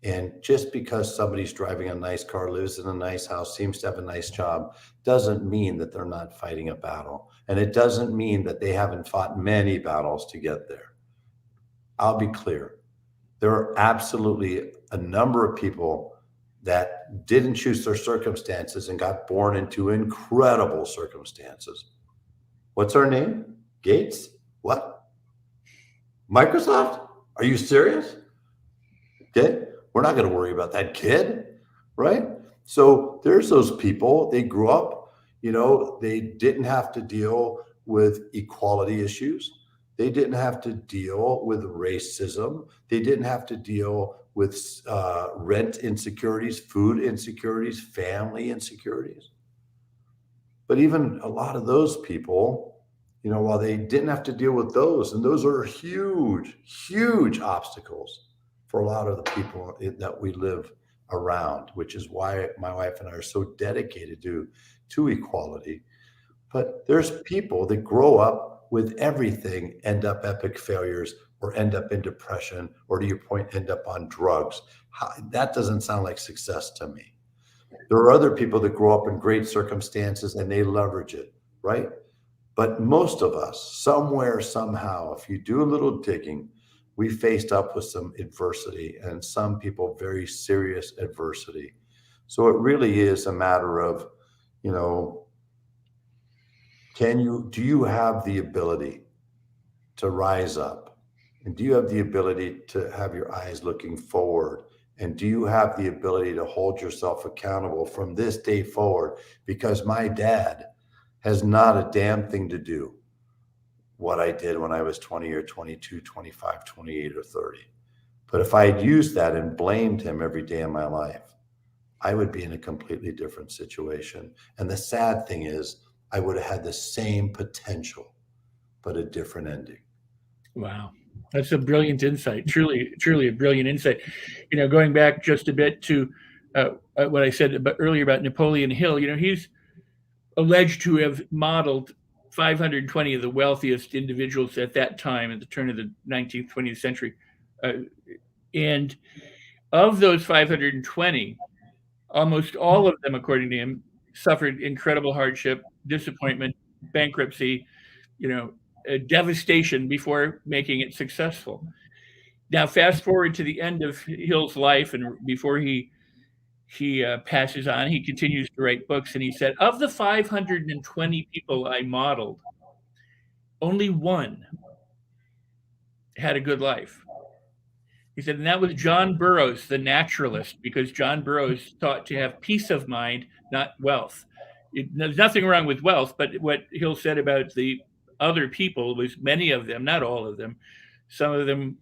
And just because somebody's driving a nice car, lives in a nice house, seems to have a nice job, doesn't mean that they're not fighting a battle. And it doesn't mean that they haven't fought many battles to get there. I'll be clear. There are absolutely a number of people that didn't choose their circumstances and got born into incredible circumstances. What's her name? Gates? What? Microsoft? Are you serious? Okay. We're not going to worry about that kid, right? So there's those people, they grew up, they didn't have to deal with equality issues. They didn't have to deal with racism. They didn't have to deal with rent insecurities, food insecurities, family insecurities. But even a lot of those people, while they didn't have to deal with those, and those are huge, huge obstacles for a lot of the people that we live around, which is why my wife and I are so dedicated to equality. But there's people that grow up with everything, end up epic failures, or end up in depression, or to your point, end up on drugs. That doesn't sound like success to me. There are other people that grow up in great circumstances and they leverage it, right? But most of us, somewhere, somehow, if you do a little digging, we faced up with some adversity, and some people very serious adversity. So it really is a matter of, you know, do you have the ability to rise up? And do you have the ability to have your eyes looking forward? And do you have the ability to hold yourself accountable from this day forward? Because my dad has not a damn thing to do what I did when I was 20 or 22, 25, 28 or 30. But if I had used that and blamed him every day of my life, I would be in a completely different situation. And the sad thing is, I would have had the same potential, but a different ending. Wow. That's a brilliant insight. Truly, truly a brilliant insight. You know, going back just a bit to what I said earlier about Napoleon Hill, you know, he's alleged to have modeled 520 of the wealthiest individuals at that time at the turn of the 19th, 20th century. And of those 520, almost all of them, according to him, suffered incredible hardship, disappointment, bankruptcy, you know, devastation before making it successful. Now, fast forward to the end of Hill's life, and before he passes on, he continues to write books, and he said, of the 520 people I modeled, only one had a good life. He said, and that was John Burroughs, the naturalist, because John Burroughs thought to have peace of mind, not wealth. There's nothing wrong with wealth, but what Hill said about the other people was many of them, not all of them, some of them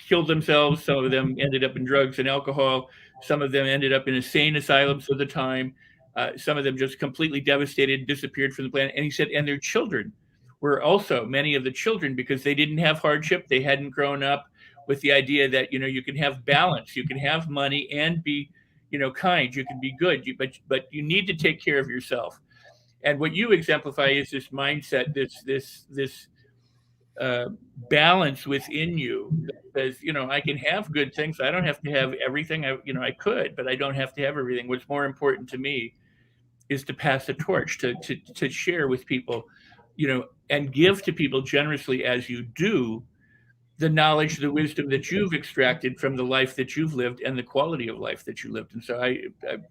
killed themselves, some of them ended up in drugs and alcohol, some of them ended up in insane asylums for the time, some of them just completely devastated, disappeared from the planet. And he said, and their children were also, many of the children, because they didn't have hardship, they hadn't grown up with the idea that, you know, you can have balance, you can have money and be, you know, kind, you can be good, but you need to take care of yourself. And what you exemplify is this mindset, this balance within you that says, you know, I can have good things. I don't have to have everything. I could, but I don't have to have everything. What's more important to me is to pass the torch, to share with people, you know, and give to people generously as you do the knowledge, the wisdom that you've extracted from the life that you've lived and the quality of life that you lived. And so I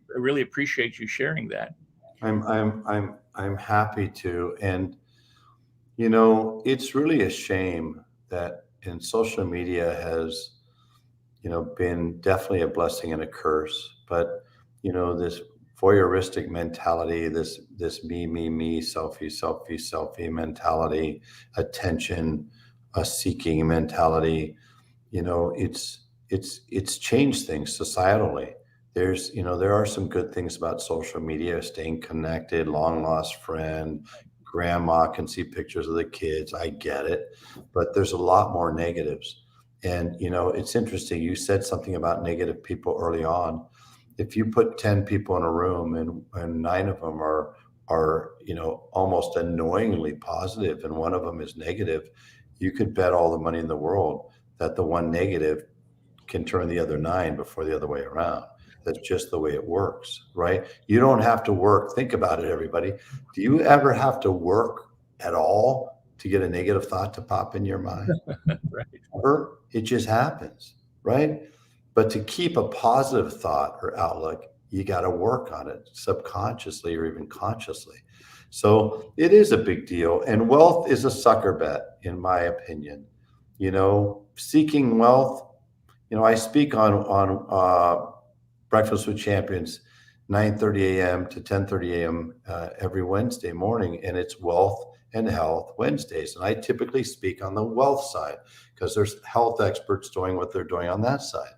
really appreciate you sharing that. I'm happy to. And, you know, it's really a shame that in social media has, you know, been definitely a blessing and a curse. But, you know, this voyeuristic mentality, this me, selfie mentality, attention seeking mentality, you know, it's changed things societally. There's, you know, there are some good things about social media, staying connected, long lost friend, grandma can see pictures of the kids. I get it, but there's a lot more negatives. And, you know, it's interesting. You said something about negative people early on. If you put 10 people in a room and 9 of them are, you know, almost annoyingly positive and one of them is negative, you could bet all the money in the world that the one negative can turn the other 9 before the other way around. That's just the way it works, right? You don't have to work. Think about it, everybody. Do you ever have to work at all to get a negative thought to pop in your mind? Right. Or it just happens, right? But to keep a positive thought or outlook, you got to work on it subconsciously or even consciously. So it is a big deal. And wealth is a sucker bet, in my opinion. You know, seeking wealth, you know, I speak on Breakfast with Champions, 9:30 a.m. to 10:30 a.m. Every Wednesday morning, and it's Wealth and Health Wednesdays. And I typically speak on the wealth side because there's health experts doing what they're doing on that side.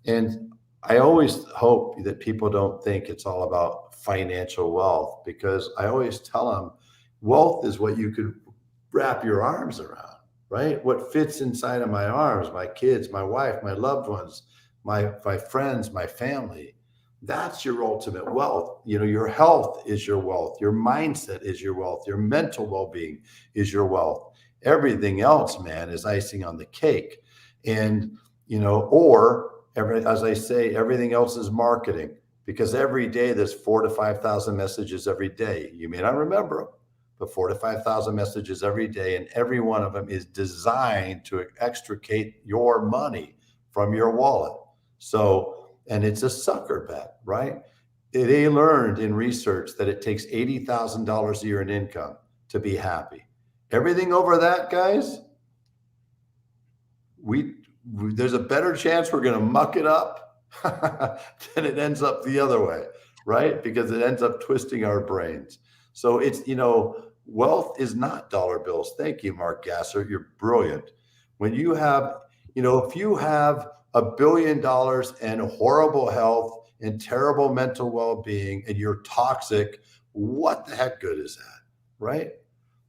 And I always hope that people don't think it's all about financial wealth, because I always tell them wealth is what you could wrap your arms around, right? What fits inside of my arms, my kids, my wife, my loved ones, my friends, my family. That's your ultimate wealth. Your health is your wealth. Your mindset is your wealth. Your mental well-being is your wealth. Everything else, man, is icing on the cake. And, as I say, everything else is marketing, because every day there's 4,000 to 5,000 messages every day. You may not remember them, but 4,000 to 5,000 messages every day. And every one of them is designed to extricate your money from your wallet. And it's a sucker bet, right? They learned in research that it takes $80,000 a year in income to be happy. Everything over that, guys, there's a better chance we're going to muck it up than it ends up the other way, right? Because it ends up twisting our brains. So it's, wealth is not dollar bills. Thank you, Mark Gasser. You're brilliant. When you have, if you have $1 billion and horrible health and terrible mental well-being and you're toxic, what the heck good is that, right?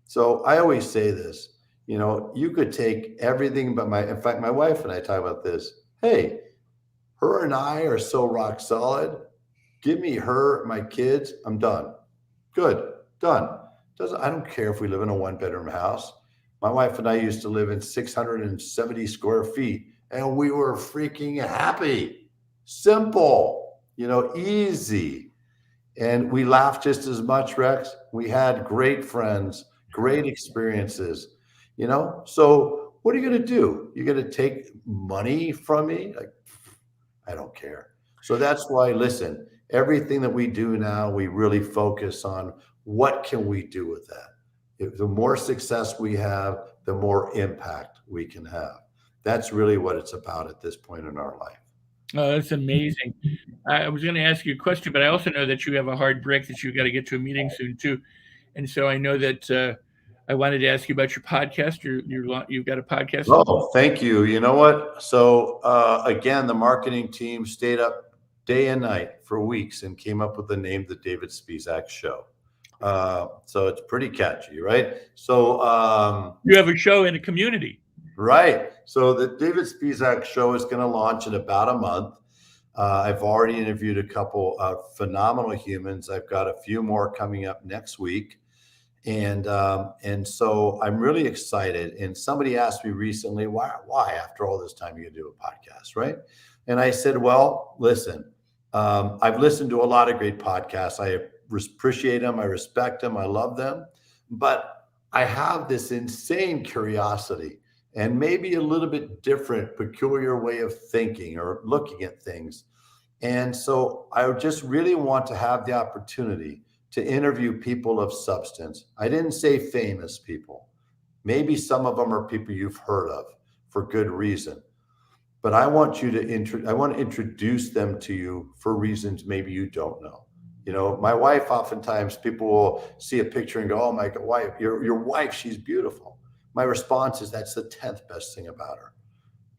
So I always say this, you could take everything but in fact, my wife and I talk about this. Hey, her and I are so rock solid. Give me her, my kids, I'm done. Good, done. I don't care if we live in a 1-bedroom house. My wife and I used to live in 670 square feet and we were freaking happy. Simple, easy. And we laughed just as much, Rex. We had great friends, great experiences, So what are you going to do? You're going to take money from me? Like, I don't care. So that's why, listen, everything that we do now, we really focus on what can we do with that? The more success we have, the more impact we can have. That's really what it's about at this point in our life. Oh, that's amazing. I was going to ask you a question, but I also know that you have a hard break that you got to get to a meeting soon too. And so I know that I wanted to ask you about your podcast. You've got a podcast. Oh, thank you. You know what? So again, the marketing team stayed up day and night for weeks and came up with the name, The David Spizak Show. So it's pretty catchy, right? So you have a show in a community. Right. So the David Spizak Show is going to launch in about a month. I've already interviewed a couple of phenomenal humans. I've got a few more coming up next week. And so I'm really excited. And somebody asked me recently, why after all this time you do a podcast, right? And I said, well, listen, I've listened to a lot of great podcasts. I appreciate them. I respect them. I love them. But I have this insane curiosity and maybe a little bit different, peculiar way of thinking or looking at things. And so I just really want to have the opportunity to interview people of substance. I didn't say famous people. Maybe some of them are people you've heard of for good reason. But I want to introduce them to you for reasons maybe you don't know. My wife, oftentimes people will see a picture and go, oh my God, wife, your wife, she's beautiful. My response is that's the 10th best thing about her,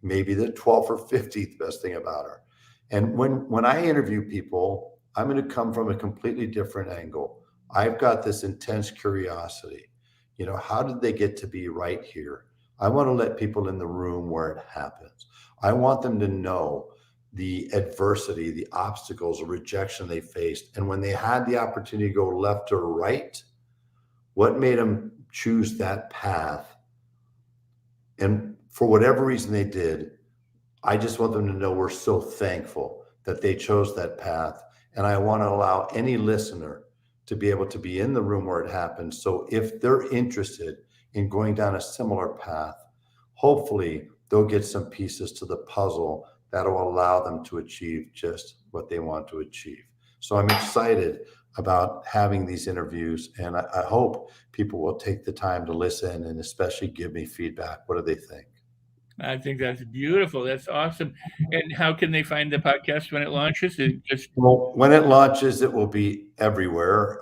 maybe the 12th or 15th best thing about her. And when I interview people, I'm going to come from a completely different angle. I've got this intense curiosity. How did they get to be right here? I want to let people in the room where it happens. I want them to know the adversity, the obstacles, the rejection they faced. And when they had the opportunity to go left or right, what made them choose that path? And for whatever reason they did, I just want them to know we're so thankful that they chose that path. And I want to allow any listener to be able to be in the room where it happens. So if they're interested in going down a similar path, hopefully they'll get some pieces to the puzzle that will allow them to achieve just what they want to achieve. So I'm excited about having these interviews, and I hope people will take the time to listen and especially give me feedback. What do they think? I think that's beautiful. That's awesome. And how can they find the podcast when it launches? Well, when it launches, it will be everywhere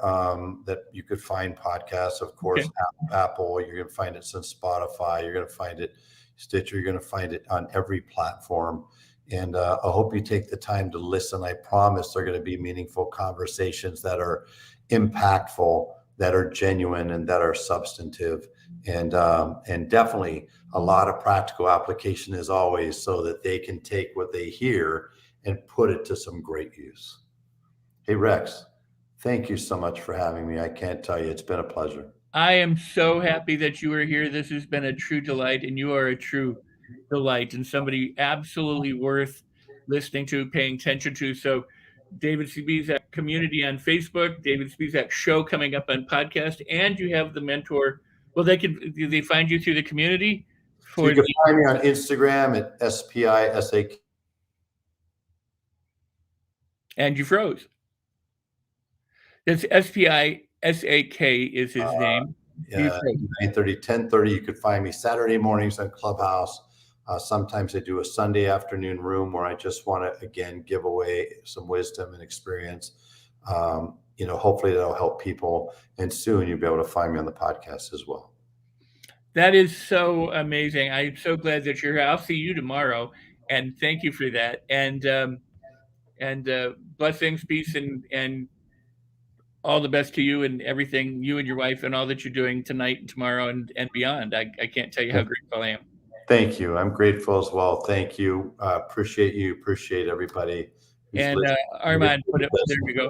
that you could find podcasts. Of course, okay. Apple, you're going to find it on Spotify. You're going to find it Stitcher. You're going to find it on every platform. And I hope you take the time to listen. I promise they're going to be meaningful conversations that are impactful, that are genuine and that are substantive, and definitely a lot of practical application as always, so that they can take what they hear and put it to some great use. Hey, Rex, thank you so much for having me. I can't tell you, it's been a pleasure. I am so happy that you are here. This has been a true delight, and you are a true delight and somebody absolutely worth listening to, paying attention to. So, David Spizak community on Facebook, David Spizak show coming up on podcast, and you have the mentor. Well, they find you through the community. So you can find me on Instagram at SPISAK. And you froze. That's SPISAK is his name. 9:30, 10:30. You could find me Saturday mornings on Clubhouse. Sometimes I do a Sunday afternoon room where I just want to, again, give away some wisdom and experience. Hopefully that'll help people. And soon you'll be able to find me on the podcast as well. That is so amazing. I'm so glad that you're here. I'll see you tomorrow. And thank you for that. And blessings, peace, and all the best to you and everything, you and your wife, and all that you're doing tonight and tomorrow and beyond. I can't tell you how grateful I am. Thank you. I'm grateful as well. Thank you. Appreciate you. Appreciate everybody. And Armand, there we go.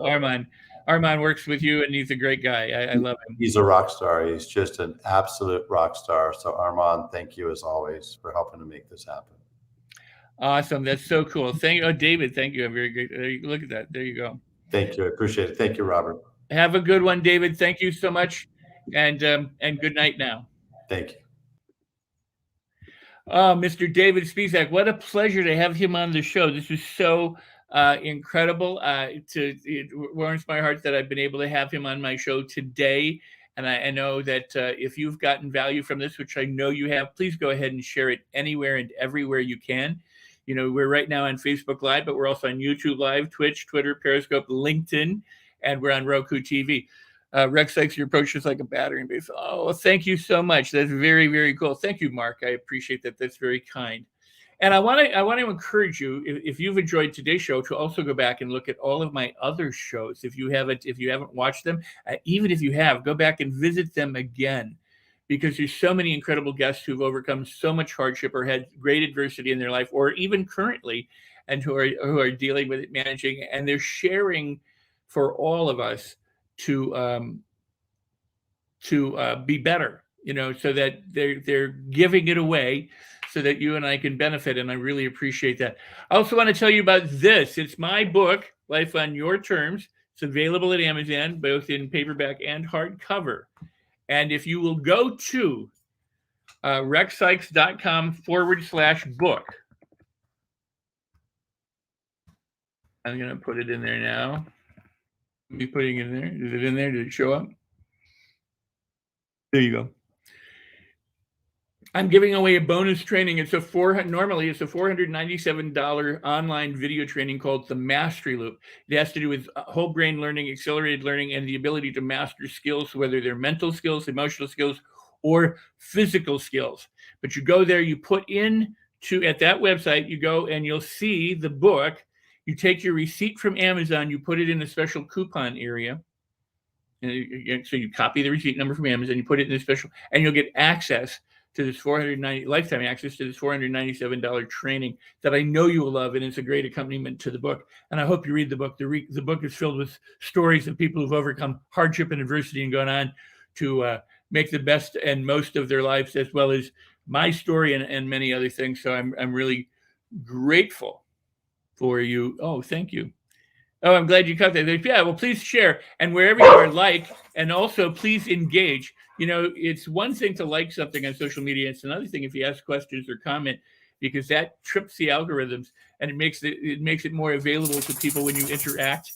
Armand works with you, and he's a great guy. I love him. He's a rock star. He's just an absolute rock star. So Armand, thank you as always for helping to make this happen. Awesome. That's so cool. Thank you. David, thank you. I'm very good. Look at that. There you go. Thank you. I appreciate it. Thank you, Robert. Have a good one, David. Thank you so much. And good night now. Thank you. Mr. David Spizak, what a pleasure to have him on the show. This is so incredible. It warms my heart that I've been able to have him on my show today. And I know that if you've gotten value from this, which I know you have, please go ahead and share it anywhere and everywhere you can. We're right now on Facebook Live, but we're also on YouTube Live, Twitch, Twitter, Periscope, LinkedIn, and we're on Roku TV. Rex Sykes, your approach is like a battering base. Oh, thank you so much. That's very, very cool. Thank you, Mark. I appreciate that. That's very kind. And I want to encourage you, if you've enjoyed today's show, to also go back and look at all of my other shows. If you haven't watched them, even if you have, go back and visit them again, because there's so many incredible guests who've overcome so much hardship or had great adversity in their life, or even currently, and who are dealing with it, managing, and they're sharing for all of us to be better, so that they're giving it away so that you and I can benefit. And I really appreciate that. I also want to tell you about this. It's my book, Life on Your Terms. It's available at Amazon, both in paperback and hardcover. And if you will go to rexsykes.com/book, I'm going to put it in there now. Be putting it in there. Is it in there? Did it show up? There you go. I'm giving away a bonus training. Normally it's a $497 online video training called the Mastery Loop. It has to do with whole brain learning, accelerated learning, and the ability to master skills, whether they're mental skills, emotional skills, or physical skills. But you go there, you put at that website, you go and you'll see the book. You take your receipt from Amazon, you put it in a special coupon area. And so you copy the receipt number from Amazon, you put it in a special, and you'll get access to this lifetime access to this $497 training that I know you will love, and it's a great accompaniment to the book. And I hope you read the book. The book is filled with stories of people who've overcome hardship and adversity and gone on to make the best and most of their lives, as well as my story and many other things. So I'm really grateful for you. Oh, thank you. Oh, I'm glad you caught that. Yeah, well, please share, and wherever you are, and also please engage. It's one thing to like something on social media. It's another thing if you ask questions or comment, because that trips the algorithms and it makes it more available to people when you interact.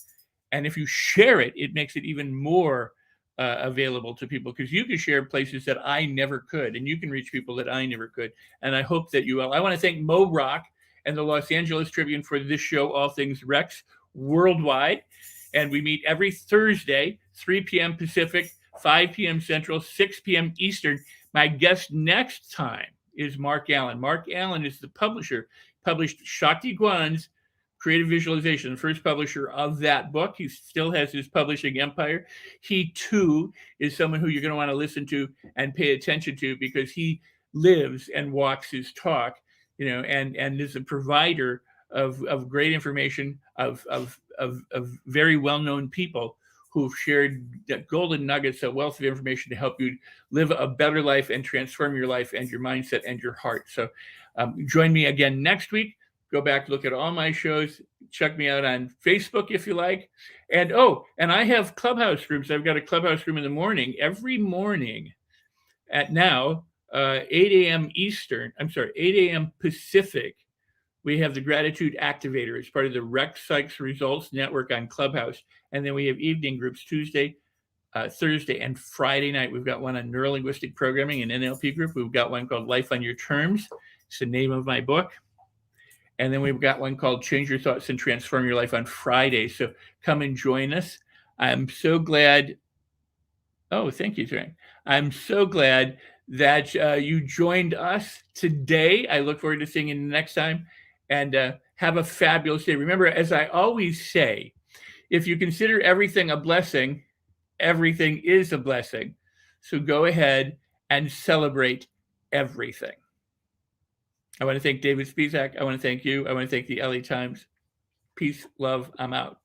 And if you share it, it makes it even more available to people, because you can share places that I never could, and you can reach people that I never could. And I hope that you will. I want to thank Mo Rock and the Los Angeles Tribune for this show, All Things Rex Worldwide. And we meet every Thursday, 3 p.m. Pacific, 5 p.m. Central, 6 p.m. Eastern. My guest next time is Mark Allen. Mark Allen is the publisher, published Shakti Gwan's Creative Visualization, the first publisher of that book. He still has his publishing empire. He too is someone who you're going to want to listen to and pay attention to, because he lives and walks his talk, and is a provider of great information, of very well-known people who've shared golden nuggets, a wealth of information to help you live a better life and transform your life and your mindset and your heart. So join me again next week. Go back, look at all my shows. Check me out on Facebook if you like. And I have Clubhouse groups. I've got a Clubhouse room in the morning, every morning at now 8 a.m. Eastern. I'm sorry, 8 a.m. Pacific. We have the Gratitude Activator. It's part of the Rex Sykes Results Network on Clubhouse. And then we have evening groups Tuesday, Thursday, and Friday night. We've got one on neurolinguistic programming and NLP group. We've got one called Life on Your Terms. It's the name of my book. And then we've got one called Change Your Thoughts and Transform Your Life on Friday. So come and join us. I'm so glad. Oh, thank you, Trang. I'm so glad that you joined us today. I look forward to seeing you next time. And have a fabulous day. Remember, as I always say, if you consider everything a blessing, everything is a blessing. So go ahead and celebrate everything. I want to thank David Spizak. I want to thank you. I want to thank the LA Times. Peace, love, I'm out.